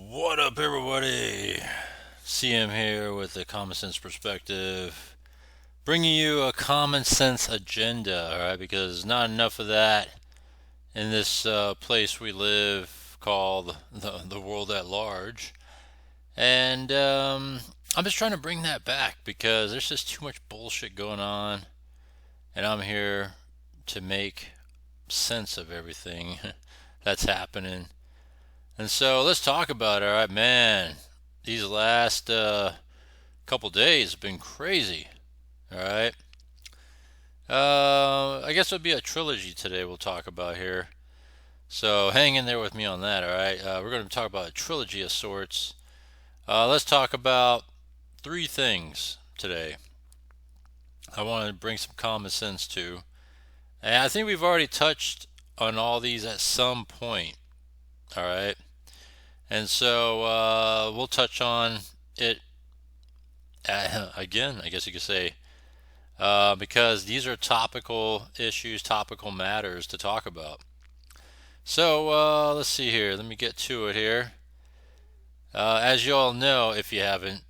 What up, everybody? CM here with a common sense perspective, bringing you a common sense agenda, alright? Because not enough of that in this place we live called the world at large. And I'm just trying to bring that back because there's just too much bullshit going on, and I'm here to make sense of everything that's happening. And so let's talk about it. All right, man. These last couple days have been crazy. All right. I guess it'll be a trilogy today we'll talk about here. So hang in there with me on that. All right. We're going to talk about a trilogy of sorts. Let's talk about three things today. I want to bring some common sense to, and I think we've already touched on all these at some point. All right. And so we'll touch on it again, I guess you could say, because these are topical issues, topical matters to talk about. So let's see here. Let me get to it here. As you all know, if you haven't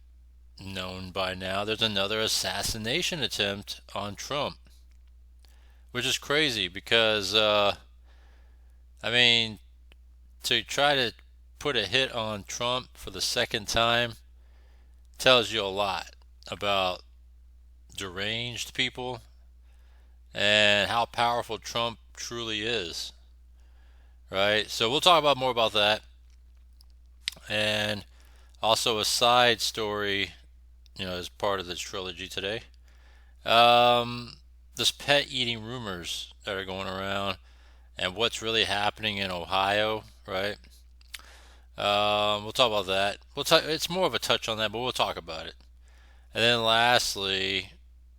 known by now, there's another assassination attempt on Trump, which is crazy because, I mean, to try to put a hit on Trump for the second time tells you a lot about deranged people and how powerful Trump truly is. Right? So we'll talk about more about that. And also a side story, as part of this trilogy today. Um, this pet eating rumors that are going around and what's really happening in Ohio, right? We'll talk about that. It's more of a touch on that, but we'll talk about it. And then lastly,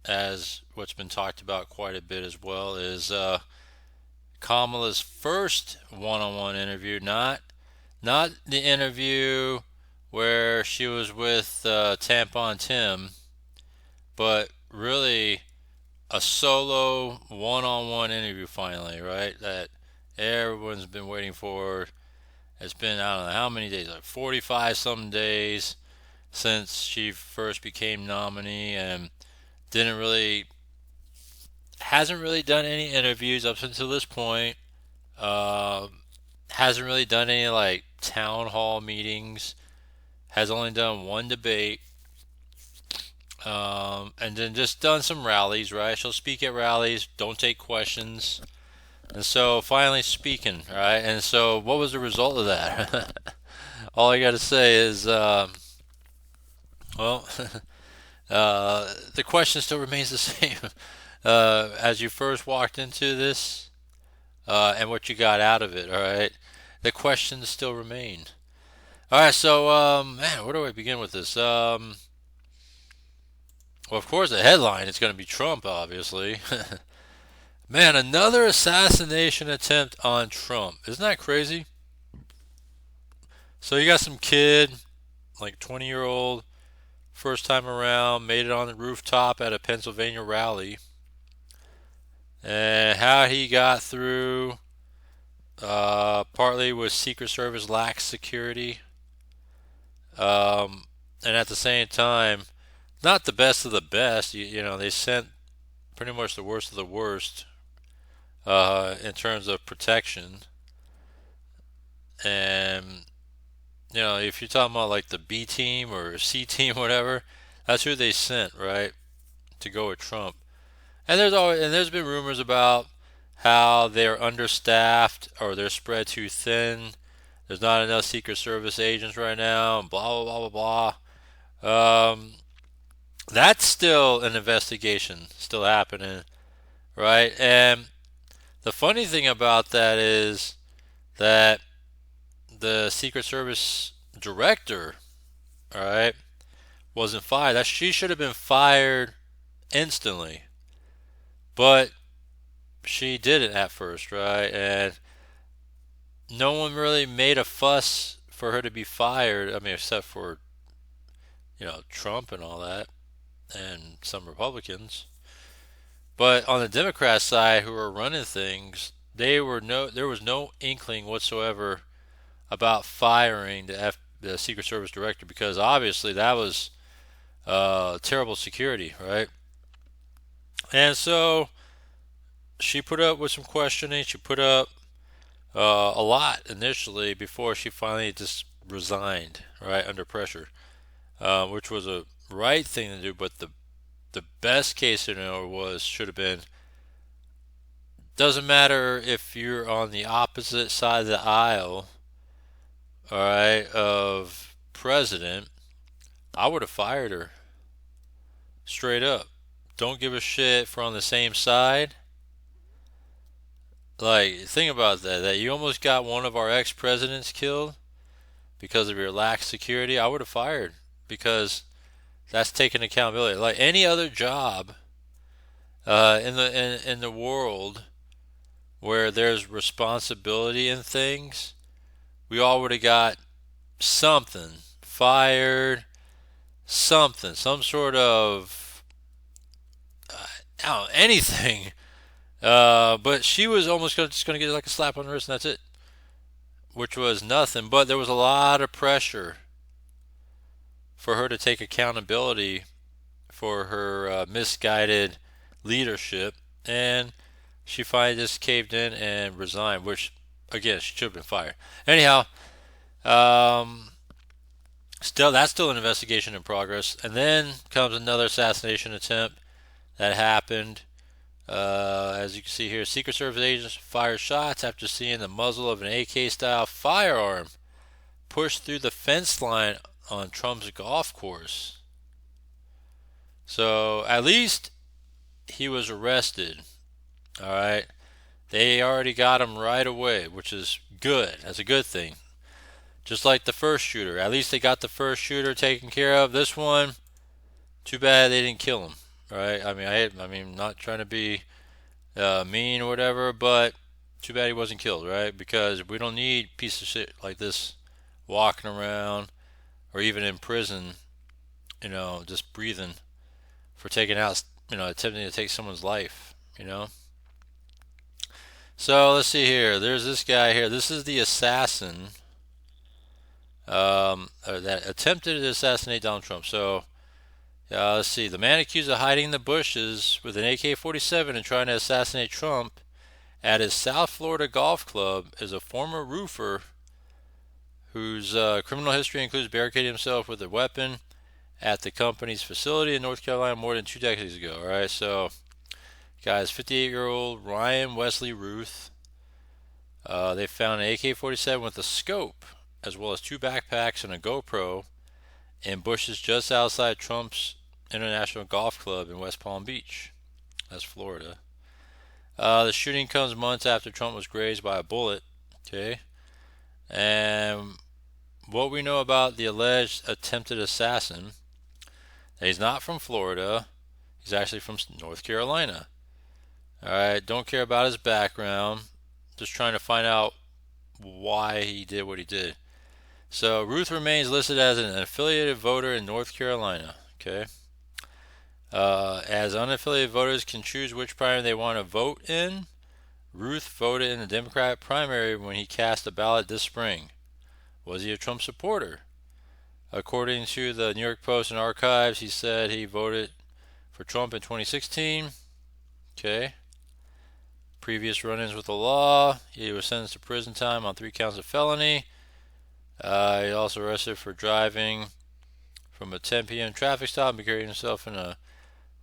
as what's been talked about quite a bit as well, is Kamala's first one-on-one interview. Not the interview where she was with Tampon Tim, but really a solo one-on-one interview finally, right? That everyone's been waiting for. It's been, I don't know how many days, like 45 some days since she first became nominee, and didn't really hasn't really done any interviews up until this point. Uh, hasn't really done any like town hall meetings. Has only done one debate. And then just done some rallies, right? She'll speak at rallies, don't take questions. And so finally speaking, right? And so what was the result of that? All I got to say is, well, the question still remains the same as you first walked into this, and what you got out of it. All right, the questions still remain. All right, so man, where do I begin with this? Well, of course, the headline is going to be Trump, obviously. Man, another assassination attempt on Trump. Isn't that crazy? So you got some kid, like 20-year-old, first time around, made it on the rooftop at a Pennsylvania rally, and how he got through, partly with Secret Service lax security, and at the same time, not the best of the best. They sent pretty much the worst of the worst in terms of protection. And if you're talking about like the B team or C team, whatever, that's who they sent, right, to go with Trump. And there's been rumors about how they're understaffed or they're spread too thin. There's not enough Secret Service agents right now, and blah blah blah blah blah. That's still an investigation, still happening, right? And the funny thing about that is that the Secret Service director, all right, wasn't fired. She should have been fired instantly, but she didn't at first, right? And no one really made a fuss for her to be fired. I mean, except for Trump and all that, and some Republicans. But on the Democrat side, who were running things, there was no inkling whatsoever about firing the Secret Service director, because obviously that was terrible security, right? And so she put up with some questioning. She put up a lot initially before she finally just resigned, right, under pressure, which was a right thing to do. But the best case scenario should have been, doesn't matter if you're on the opposite side of the aisle, all right, of president, I would have fired her straight up. Don't give a shit if we're on the same side. Like, think about that. That you almost got one of our ex-presidents killed because of your lax security. I would have fired, because that's taking accountability. Like any other job in the world where there's responsibility in things, we all would have got something fired, something, some sort of I don't know, anything. But she was almost just going to get like a slap on the wrist and that's it, which was nothing. But there was a lot of pressure for her to take accountability for her misguided leadership, and she finally just caved in and resigned, which, again, she should have been fired. Anyhow, um, that's still an investigation in progress. And then comes another assassination attempt that happened. As you can see here, Secret Service agents fired shots after seeing the muzzle of an AK-style firearm pushed through the fence line on Trump's golf course. So at least he was arrested. All right. They already got him right away, which is good. That's a good thing. Just like the first shooter. At least they got the first shooter taken care of. This one, too bad they didn't kill him. Right? I mean, not trying to be mean or whatever, but too bad he wasn't killed, right? Because we don't need pieces of shit like this walking around or even in prison, just breathing for taking out, attempting to take someone's life. So let's see here. There's this guy here. This is the assassin that attempted to assassinate Donald Trump. So let's see. The man accused of hiding in the bushes with an AK-47 and trying to assassinate Trump at his South Florida golf club is a former roofer whose criminal history includes barricading himself with a weapon at the company's facility in North Carolina more than 2 decades ago. All right, so guys, 58-year-old Ryan Wesley Ruth. They found an AK-47 with a scope, as well as 2 backpacks and a GoPro in bushes just outside Trump's International Golf Club in West Palm Beach. That's Florida. The shooting comes months after Trump was grazed by a bullet. Okay, and what we know about the alleged attempted assassin, he's not from Florida. He's actually from North Carolina. Alright, don't care about his background. Just trying to find out why he did what he did. So, Ruth remains listed as an affiliated voter in North Carolina. Okay. As unaffiliated voters can choose which primary they want to vote in, Ruth voted in the Democratic primary when he cast a ballot this spring. Was he a Trump supporter? According to the New York Post and archives, he said he voted for Trump in 2016. Okay. Previous run-ins with the law. He was sentenced to prison time on 3 counts of felony. He also arrested for driving from a 10 p.m. traffic stop and carrying himself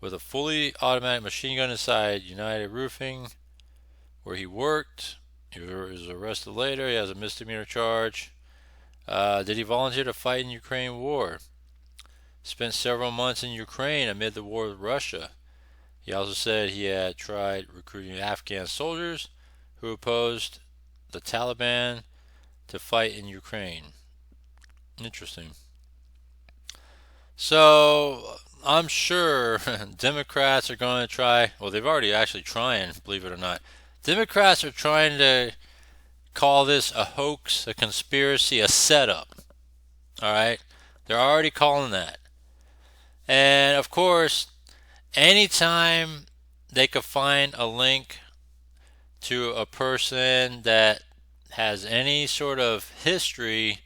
with a fully automatic machine gun inside United Roofing, where he worked. He was arrested later. He has a misdemeanor charge. Did he volunteer to fight in Ukraine war? Spent several months in Ukraine amid the war with Russia. He also said he had tried recruiting Afghan soldiers who opposed the Taliban to fight in Ukraine. Interesting. So I'm sure Democrats are going to try, well, they've already actually trying, believe it or not. Democrats are trying to call this a hoax, a conspiracy, a setup. All right? They're already calling that. And of course, anytime they could find a link to a person that has any sort of history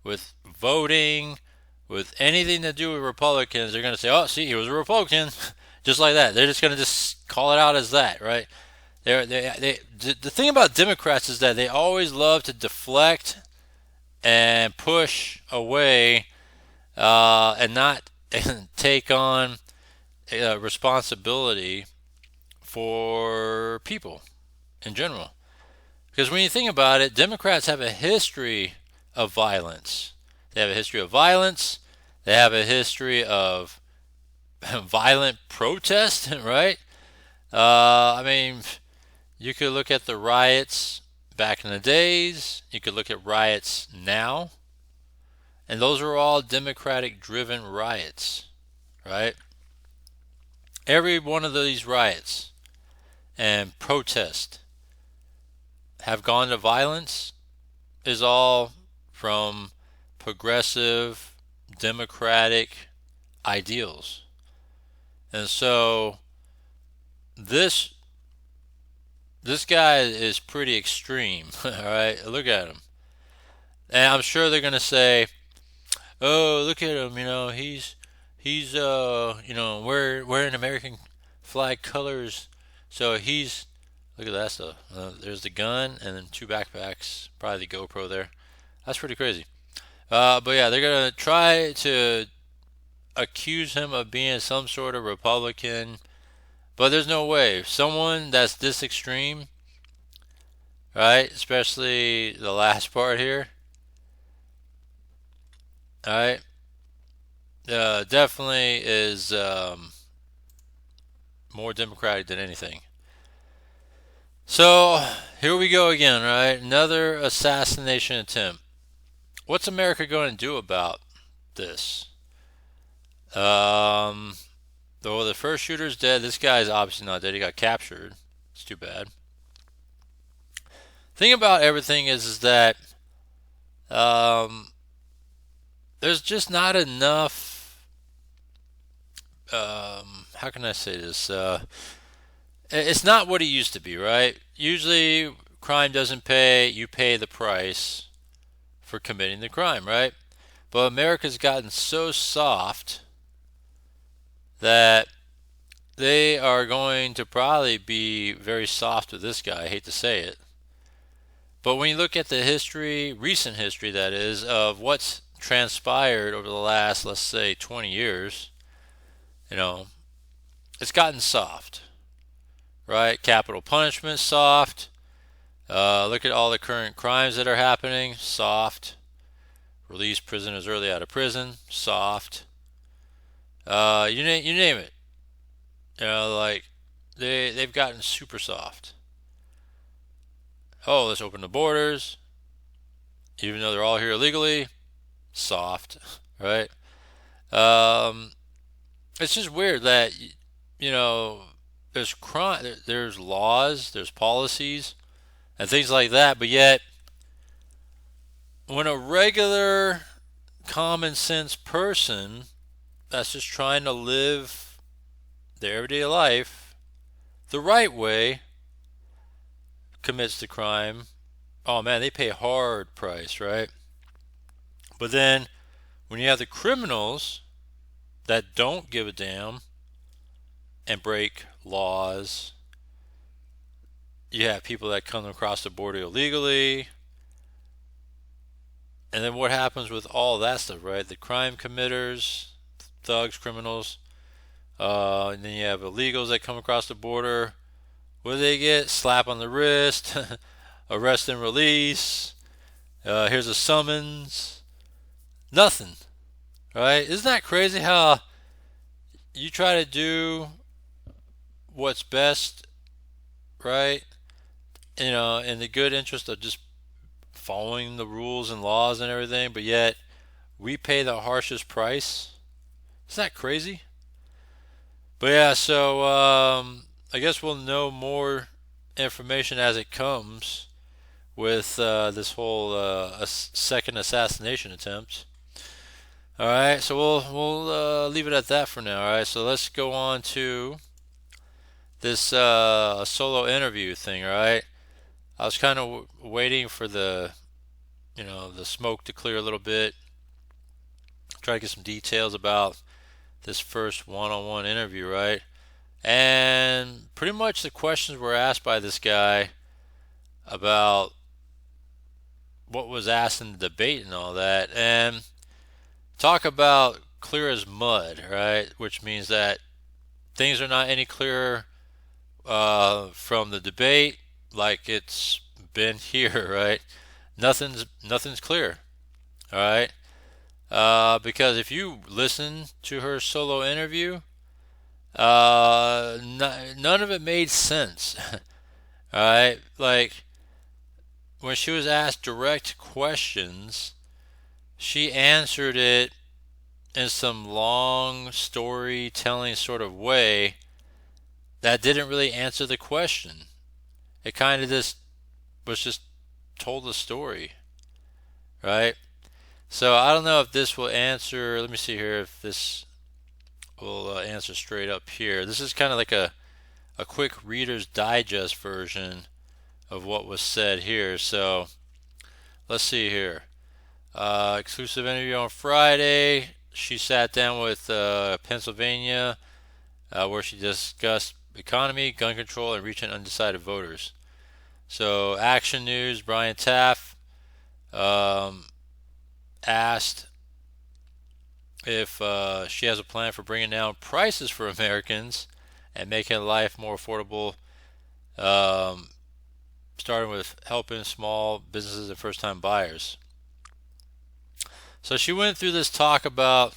with voting, with anything to do with Republicans, they're going to say, "Oh, see, he was a Republican," just like that. They're just going to just call it out as that, right? The thing about Democrats is that they always love to deflect and push away and not take on responsibility for people in general. Because when you think about it, Democrats have a history of violence. They have a history of violence. They have a history of violent protest, right? I mean, you could look at the riots back in the days. You could look at riots now. And those are all Democratic driven riots, right? Every one of these riots and protests have gone to violence is all from progressive democratic ideals. And so this guy is pretty extreme. All right, look at him. And I'm sure they're going to say, "Oh, look at him, he's wearing American flag colors. So he's look at that stuff. There's the gun and then two backpacks, probably the GoPro there. That's pretty crazy." But yeah, they're gonna try to accuse him of being some sort of Republican, but there's no way. Someone that's this extreme, right? Especially the last part here, all right? Definitely is more Democratic than anything. So here we go again, right? Another assassination attempt. What's America going to do about this? Though the first shooter's dead, this guy is obviously not dead. He got captured. It's too bad. Thing about everything is that there's just not enough. How can I say this? It's not what it used to be, right? Usually, crime doesn't pay. You pay the price for committing the crime, right? But America's gotten so soft that they are going to probably be very soft with this guy. I hate to say it. But when you look at the history, recent history that is, of what's transpired over the last, let's say, 20 years, it's gotten soft, right? Capital punishment, soft. Look at all the current crimes that are happening, soft. Release prisoners early out of prison, soft. You name it. Like they've gotten super soft. Oh, let's open the borders, even though they're all here illegally, soft, right? It's just weird that there's crime, there's laws, there's policies, and things like that, but yet when a regular common sense person that's just trying to live their everyday life the right way commits the crime, oh man, they pay a hard price, right? But then when you have the criminals that don't give a damn and break laws, you have people that come across the border illegally. And then what happens with all that stuff, right? The crime committers, thugs, criminals, and then you have illegals that come across the border. What do they get? Slap on the wrist, arrest and release. Here's a summons. Nothing, right? Isn't that crazy how you try to do what's best, right? In the good interest of just following the rules and laws and everything, but yet we pay the harshest price. Isn't that crazy? But yeah, so I guess we'll know more information as it comes with this whole second assassination attempt. All right, so we'll leave it at that for now. All right, so let's go on to this solo interview thing. All right, I was kind of waiting for the the smoke to clear a little bit. Try to get some details about this first one-on-one interview, right? And pretty much the questions were asked by this guy about what was asked in the debate and all that. And talk about clear as mud, right? Which means that things are not any clearer from the debate like it's been here, right? Nothing's clear, all right? Because if you listen to her solo interview, none of it made sense. All right, like when she was asked direct questions, she answered it in some long storytelling sort of way that didn't really answer the question. It kind of just told the story, right? So I don't know if this will answer. Let me see here if this will answer straight up here. This is kind of like a quick Reader's Digest version of what was said here. So let's see here. Exclusive interview on Friday. She sat down with Pennsylvania, where she discussed economy, gun control, and reaching undecided voters. So Action News, Brian Taff um, asked if she has a plan for bringing down prices for Americans and making life more affordable, um, starting with helping small businesses and first-time buyers. So she went through this talk about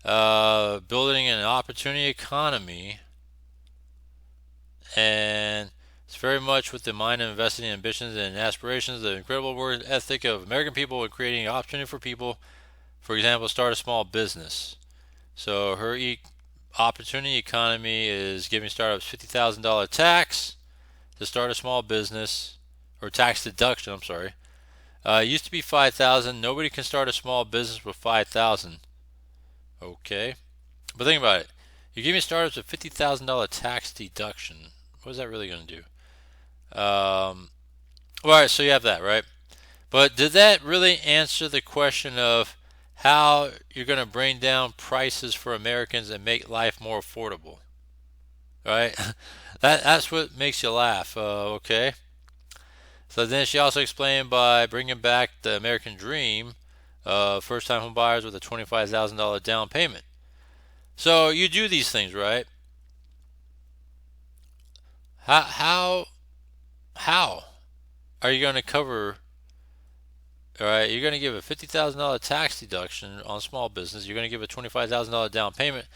building an opportunity economy, and it's very much with the mind of investing in ambitions and aspirations, the incredible work ethic of American people in creating opportunity for people. For example, start a small business. So her opportunity economy is giving startups $50,000 tax to start a small business, or tax deduction. I'm sorry. It used to be 5,000. Nobody can start a small business with 5,000. Okay, but think about it. You're giving startups a $50,000 tax deduction. What is that really going to do? All right, so you have that, right? But did that really answer the question of how you're going to bring down prices for Americans and make life more affordable? Right? That's what makes you laugh. Okay. So then she also explained by bringing back the American dream, first-time home buyers with a $25,000 down payment. So you do these things, right? How are you going to cover? All right, you're going to give a $50,000 tax deduction on small business. You're going to give a $25,000 down payment.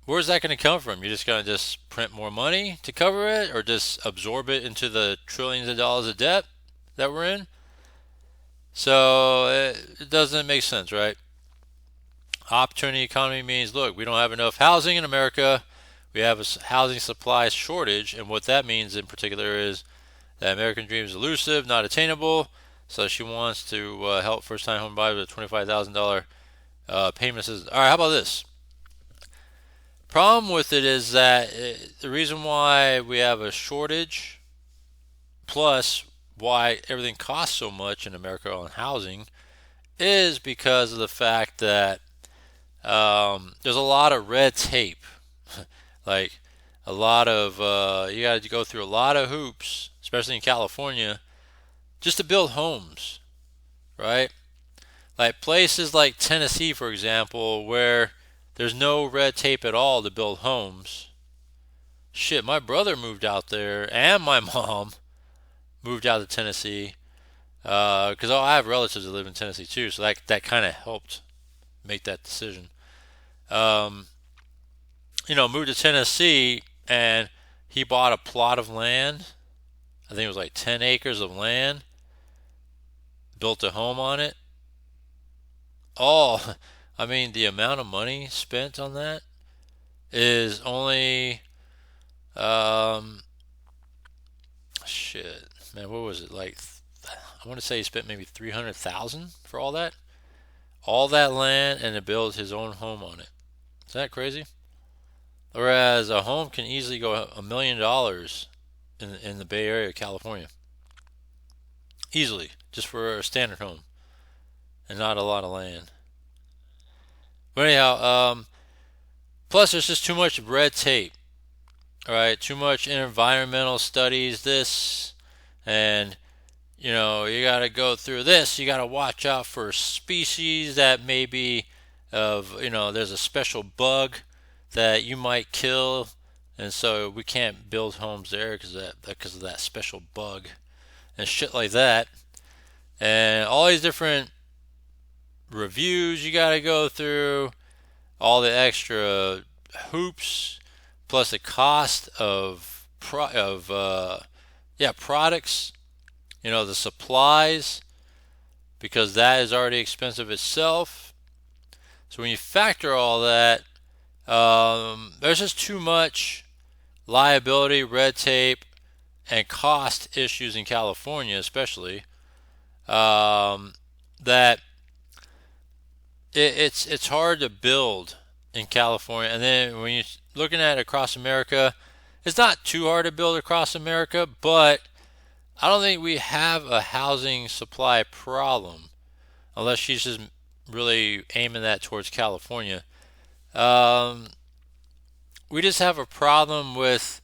Where's that going to come from? You're just going to just print more money to cover it, or just absorb it into the trillions of dollars of debt that we're in? So it doesn't make sense, right? Opportunity economy means, look, we don't have enough housing in America. We have a housing supply shortage, and what that means in particular is that American dream is elusive, not attainable. So she wants to help first-time home buyers with a $25,000 payment. All right, how about this? Problem with it is that the reason why we have a shortage, plus why everything costs so much in America on housing, is because of the fact that there's a lot of red tape. Like a lot of you got to go through a lot of hoops, especially in California, just to build homes, right? Like places like Tennessee, for example, where there's no red tape at all to build homes. Shit, my brother moved out there, and my mom moved out to Tennessee, because I have relatives that live in Tennessee too, so that kind of helped make that decision. Um, moved to Tennessee, and he bought a plot of land. I think it was like 10 acres of land, built a home on it. Oh, I mean, the amount of money spent on that is only, um, shit, man, what was it? Like, I want to say he spent maybe 300,000 for all that land, and to build his own home on it. Is that crazy? Whereas a home can easily go $1 million in the Bay Area of California, easily, just for a standard home and not a lot of land. But anyhow, plus there's just too much red tape. All right, too much environmental studies. This and you got to go through this. You got to watch out for species that maybe there's a special bug that you might kill, and so we can't build homes there because of that special bug and shit like that. And all these different reviews you got to go through, all the extra hoops, plus the cost of products, the supplies, because that is already expensive itself. So when you factor all that, there's just too much liability, red tape, and cost issues in California, especially, that it's hard to build in California. And then when you're looking at it across America, it's not too hard to build across America, but I don't think we have a housing supply problem, unless she's just really aiming that towards California. We just have a problem with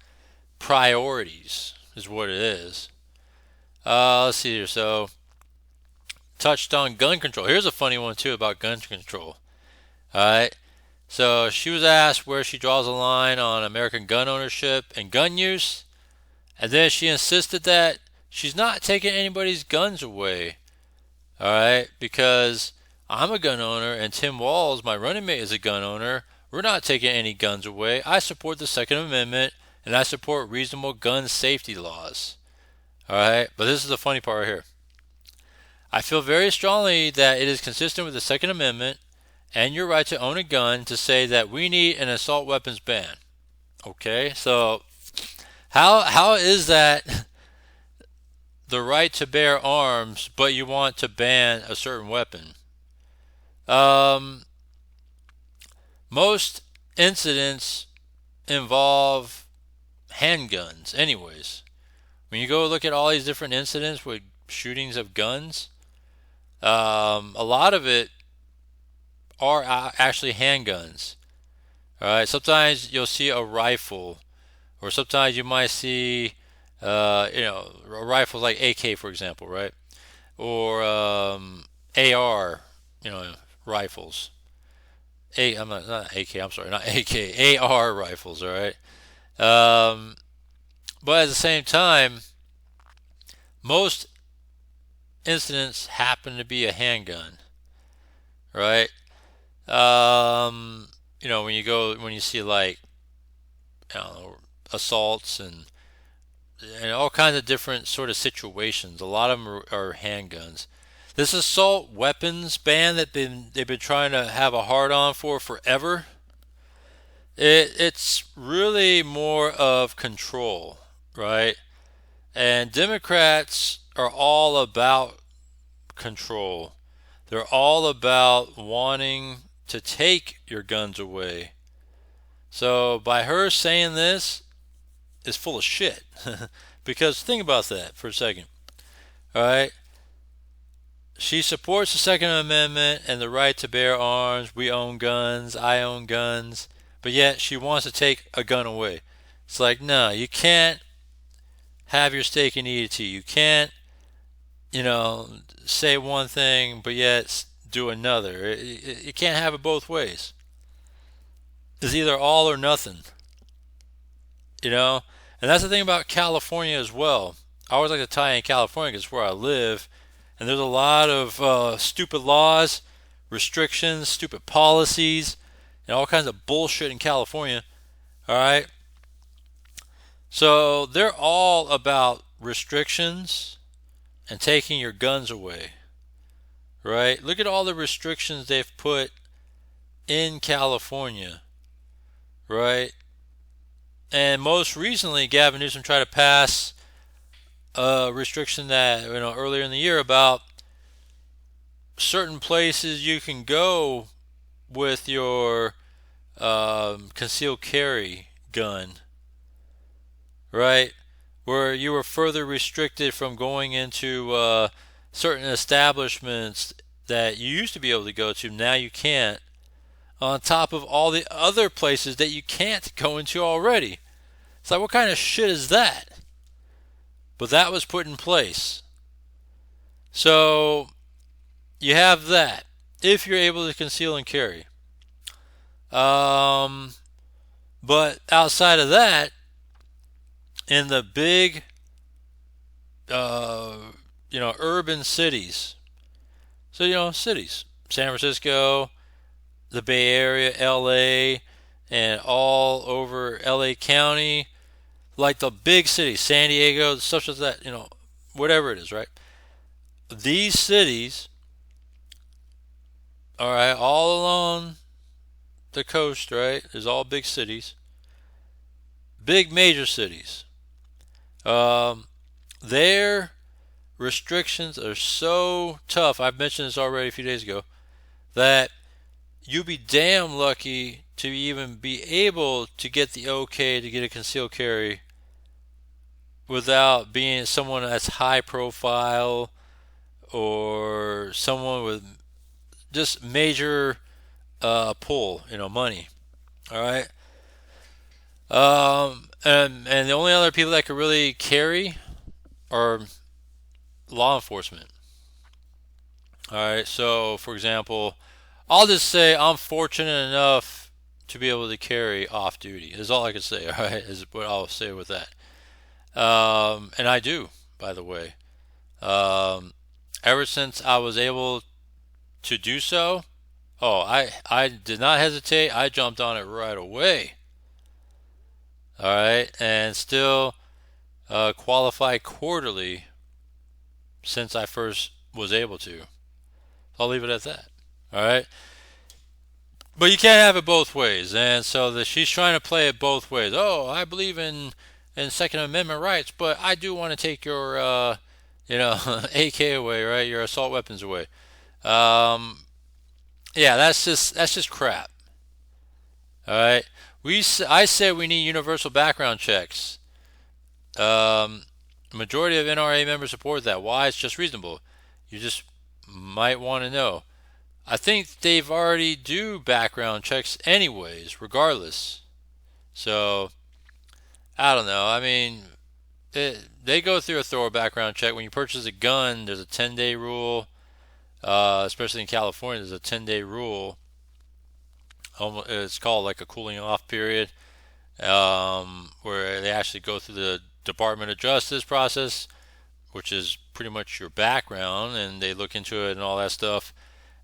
priorities, is what it is. Let's see here. So, touched on gun control. Here's a funny one, too, about gun control. All right. So, she was asked where she draws a line on American gun ownership and gun use. And then she insisted that she's not taking anybody's guns away. All right. Because I'm a gun owner and Tim Walz, my running mate, is a gun owner. We're not taking any guns away. I support the Second Amendment and I support reasonable gun safety laws. All right. But this is the funny part right here. I feel very strongly that it is consistent with the Second Amendment and your right to own a gun to say that we need an assault weapons ban. Okay, so how is that the right to bear arms, but you want to ban a certain weapon? Most incidents involve handguns, anyways. When you go look at all these different incidents with shootings of guns, a lot of it are actually handguns. All right. Sometimes you'll see a rifle, or sometimes you might see, a rifle like AK, for example, right? Or AR, rifles. I'm not AK. I'm sorry, not AK. AR rifles. All right. But at the same time, most incidents happen to be a handgun, right? When you see like, assaults and all kinds of different sort of situations, a lot of them are handguns. This assault weapons ban that they've been trying to have a hard on for forever. It's really more of control, right? And Democrats are all about control. They're all about wanting to take your guns away. So by her saying this is full of shit. Because think about that for a second. All right? She supports the Second Amendment and the right to bear arms. We own guns. I own guns. But yet she wants to take a gun away. It's like, no, you can't have your steak and eat it too. You can't, say one thing but yet do another. You can't have it both ways. It's either all or nothing. And that's the thing about California as well. I always like to tie in California because it's where I live. And there's a lot of stupid laws, restrictions, stupid policies, and all kinds of bullshit in California. All right? So they're all about restrictions and taking your guns away. Right? Look at all the restrictions they've put in California. Right? And most recently, Gavin Newsom tried to pass a restriction that, earlier in the year about certain places you can go with your concealed carry gun, right? Where you were further restricted from going into certain establishments that you used to be able to go to, now you can't, on top of all the other places that you can't go into already. It's like, what kind of shit is that? But that was put in place. So you have that if you're able to conceal and carry. But outside of that, in the big, uh, urban cities, so cities, San Francisco, the Bay Area, LA, and all over LA County, like the big cities, San Diego, such as that, whatever it is, right? These cities, all right, all along the coast, right? There's all big cities, big major cities. Um, their restrictions are so tough. I've mentioned this already a few days ago that you'd be damn lucky to even be able to get the okay to get a concealed carry without being someone that's high profile or someone with just major pull, money. All right. And the only other people that could really carry are law enforcement. All right. So, for example, I'll just say I'm fortunate enough to be able to carry off duty. Is all I can say. All right, is what I'll say with that. And I do, by the way. Um, Ever since I was able to do so, oh, I did not hesitate. I jumped on it right away. All right, and still qualify quarterly since I first was able to. I'll leave it at that. All right. But you can't have it both ways, and so she's trying to play it both ways. Oh, I believe in Second Amendment rights, but I do want to take your AK away, right? Your assault weapons away. Um, yeah, that's just crap. All right, I say we need universal background checks. Um, Majority of NRA members support that. Why? It's just reasonable. You just might want to know. I think they've already do background checks anyways, regardless. So I don't know. I mean, they go through a thorough background check. When you purchase a gun, there's a 10-day rule. Especially in California, there's a 10-day rule. It's called like a cooling off period, where they actually go through the Department of Justice process, which is pretty much your background, and they look into it and all that stuff.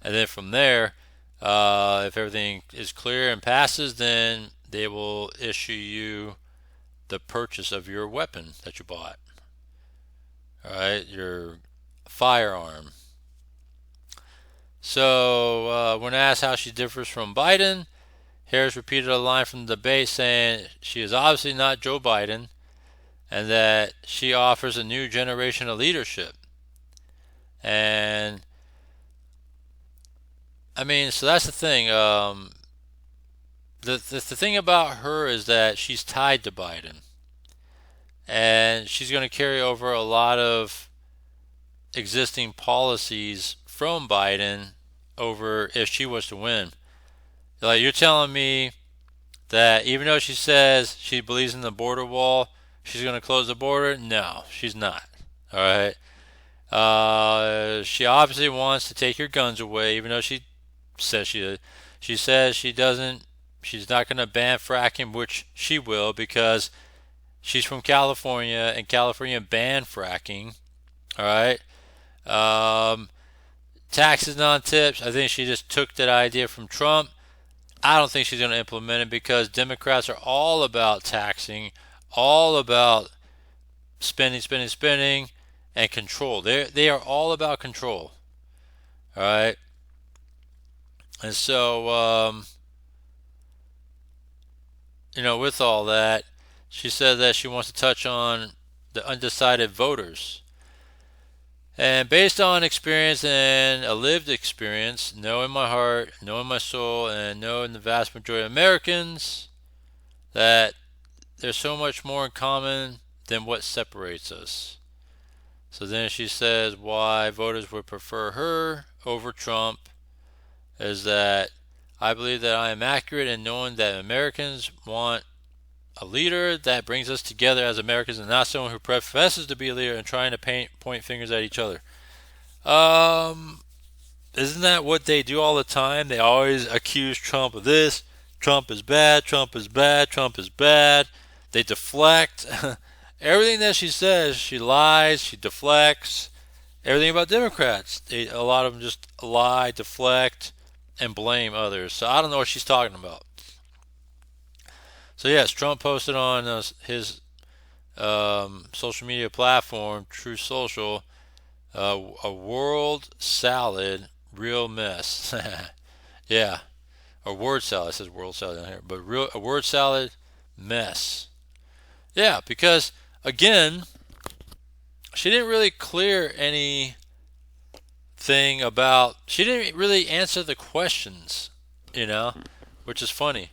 And then from there, if everything is clear and passes, then they will issue you the purchase of your weapon that you bought. All right, your firearm. So when asked how she differs from Biden, Harris repeated a line from the debate saying she is obviously not Joe Biden and that she offers a new generation of leadership. And I mean, so that's the thing. The thing about her is that she's tied to Biden, and she's going to carry over a lot of existing policies from Biden over if she was to win. Like, you're telling me that even though she says she believes in the border wall, she's going to close the border? No, she's not. All right. She obviously wants to take your guns away, even though she says she says she doesn't. She's not going to ban fracking, which she will because she's from California and California banned fracking. All right. Taxes on tips. I think she just took that idea from Trump. I don't think she's going to implement it because Democrats are all about taxing, all about spending, spending, spending, and control. They are all about control. All right. And so, with all that, she said that she wants to touch on the undecided voters. And based on experience and a lived experience, know in my heart, know in my soul, and know in the vast majority of Americans that there's so much more in common than what separates us. So then she says why voters would prefer her over Trump is that I believe that I am accurate in knowing that Americans want a leader that brings us together as Americans and not someone who professes to be a leader and trying to point fingers at each other. Um, isn't that what they do all the time? They always accuse Trump of this. Trump is bad. Trump is bad. Trump is bad. They deflect. Everything that she says, she lies. She deflects. Everything about Democrats, a lot of them just lie, deflect, and blame others. So I don't know what she's talking about. So yes, Trump posted on his social media platform, True Social, a world salad, real mess. Yeah, a word salad. It says world salad down here, but a word salad mess. Yeah, because again, she didn't really clear anything about. She didn't really answer the questions, which is funny.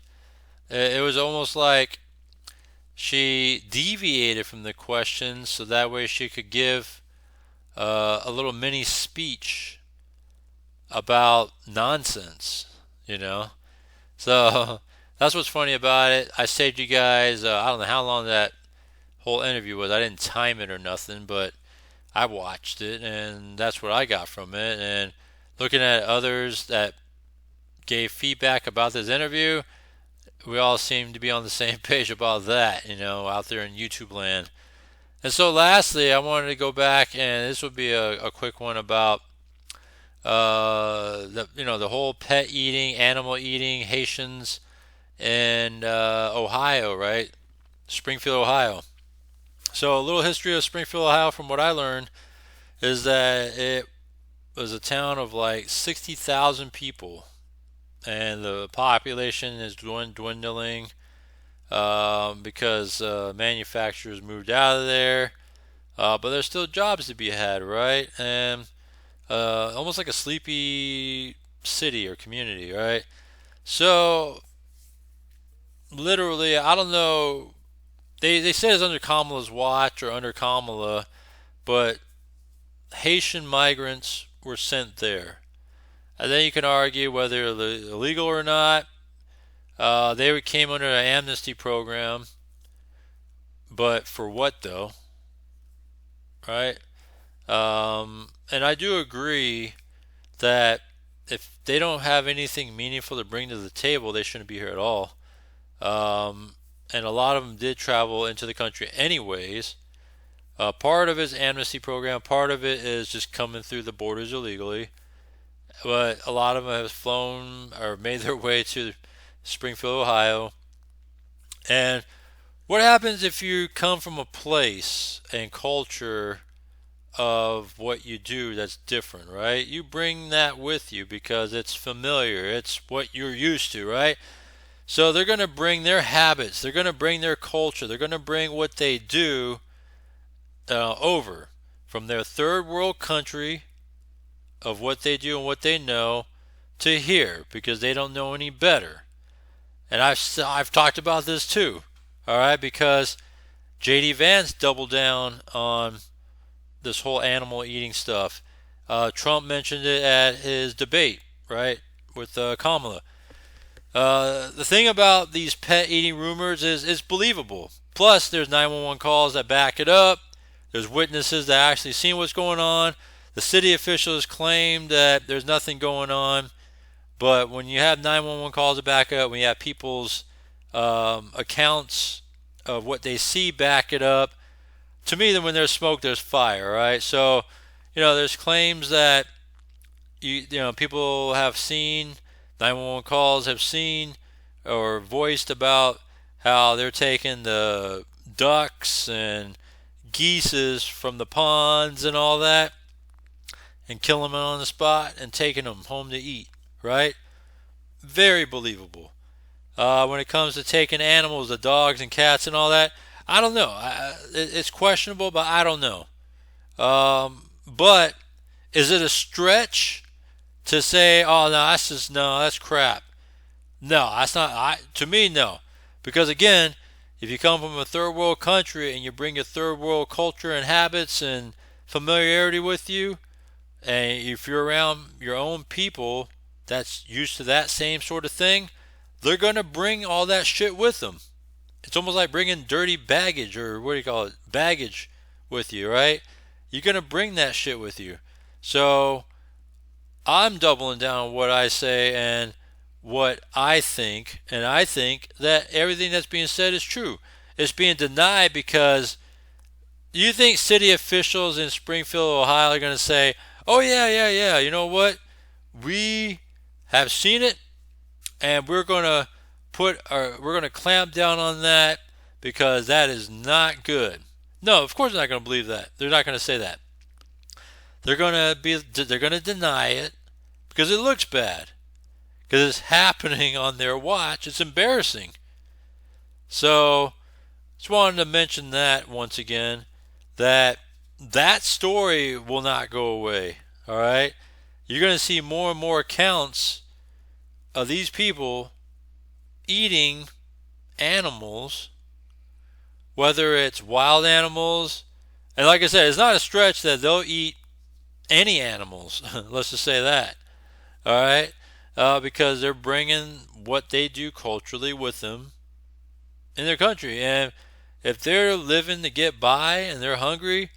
It was almost like she deviated from the questions so that way she could give a little mini speech about nonsense, you know. So that's what's funny about it. I saved you guys. I don't know how long that whole interview was. I didn't time it or nothing, but I watched it, and that's what I got from it. And looking at others that gave feedback about this interview, we all seem to be on the same page about that, out there in YouTube land. And so, lastly, I wanted to go back, and this would be a quick one about the whole pet eating, animal eating, Haitians in Ohio, right? Springfield, Ohio. So a little history of Springfield, Ohio, from what I learned, is that it was a town of like 60,000 people, and the population is dwindling because manufacturers moved out of there. But there's still jobs to be had, right? And almost like a sleepy city or community, right? So, literally, I don't know. They say it's under Kamala's watch or under Kamala, but Haitian migrants were sent there. And then you can argue whether they're illegal or not. They came under an amnesty program, but for what though? Right? And I do agree that if they don't have anything meaningful to bring to the table, they shouldn't be here at all. And a lot of them did travel into the country anyways. Part of it is amnesty program, part of it is just coming through the borders illegally. But a lot of them have flown or made their way to Springfield, Ohio. And what happens if you come from a place and culture of what you do that's different, right? You bring that with you because it's familiar, it's what you're used to, right? So they're going to bring their habits, they're going to bring their culture, they're going to bring what they do over from their third world country of what they do and what they know to here because they don't know any better. And I've talked about this too, all right? Because J.D. Vance doubled down on this whole animal eating stuff. Trump mentioned it at his debate, right, with Kamala. The thing about these pet eating rumors is it's believable. Plus, there's 911 calls that back it up. There's witnesses that actually seen what's going on. The city officials claim that there's nothing going on. But when you have 911 calls to back up, when you have people's accounts of what they see back it up, to me, then when there's smoke, there's fire, right? So, there's claims that people have seen, 911 calls have seen or voiced about how they're taking the ducks and geeses from the ponds and all that and killing them on the spot and taking them home to eat, right? Very believable. When it comes to taking animals, the dogs and cats and all that, I don't know. It's questionable, but I don't know. But is it a stretch to say, oh, no, that's crap? No, that's not. To me, no. Because again, if you come from a third world country and you bring your third world culture and habits and familiarity with you, and if you're around your own people that's used to that same sort of thing, they're going to bring all that shit with them. It's almost like bringing dirty baggage, or what do you call it? Baggage with you, right? You're going to bring that shit with you. So I'm doubling down on what I say and what I think. And I think that everything that's being said is true. It's being denied because you think city officials in Springfield, Ohio are going to say, oh, yeah, you know what? We have seen it and we're going to clamp down on that because that is not good. No, of course they're not going to believe that. They're not going to say that. They're going to deny it because it looks bad. Because it's happening on their watch. It's embarrassing. So, just wanted to mention that once again, that story will not go away. All right? You're going to see more and more accounts of these people eating animals, whether it's wild animals, and like I said, it's not a stretch that they'll eat any animals. Let's just say that. All right? Because they're bringing what they do culturally with them in their country. And if they're living to get by and they're hungry,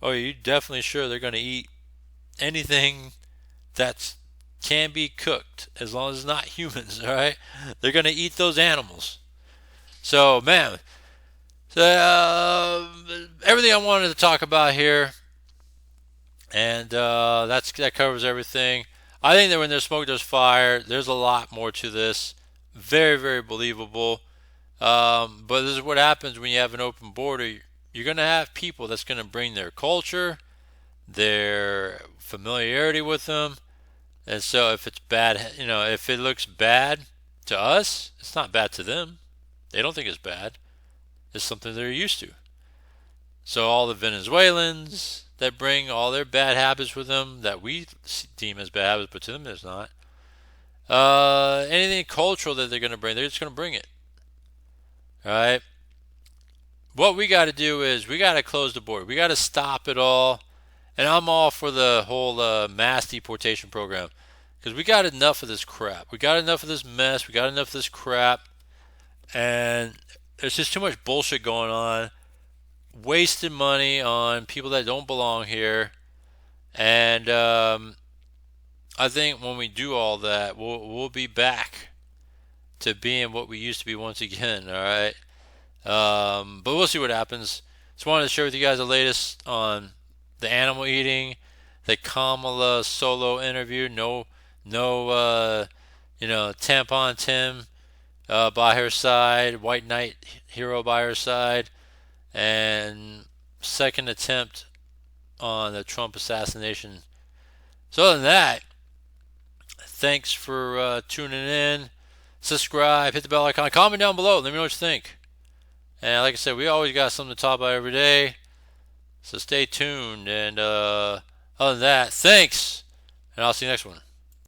oh, you're definitely sure they're going to eat anything that can be cooked as long as it's not humans, all right? They're going to eat those animals. So, man, everything I wanted to talk about here, and that covers everything. I think that when there's smoke, there's fire. There's a lot more to this. Very, very believable. But this is what happens when you have an open border. You're going to have people that's going to bring their culture, their familiarity with them. And so if it's bad, if it looks bad to us, it's not bad to them. They don't think it's bad. It's something they're used to. So all the Venezuelans that bring all their bad habits with them that we deem as bad habits, but to them it's not. Anything cultural that they're going to bring, they're just going to bring it. All right? What we got to do is we got to close the border. We got to stop it all. And I'm all for the whole mass deportation program. Because we got enough of this crap. We got enough of this mess. We got enough of this crap. And there's just too much bullshit going on. Wasting money on people that don't belong here. And I think when we do all that, we'll be back to being what we used to be once again. All right. But we'll see what happens. Just wanted to share with you guys the latest on the animal eating, the Kamala solo interview. No, Tampon Tim by her side, White Knight Hero by her side, and second attempt on the Trump assassination. So other than that, thanks for tuning in. Subscribe, hit the bell icon, comment down below. Let me know what you think. And like I said, we always got something to talk about every day. So stay tuned. And other than that, thanks. And I'll see you next one.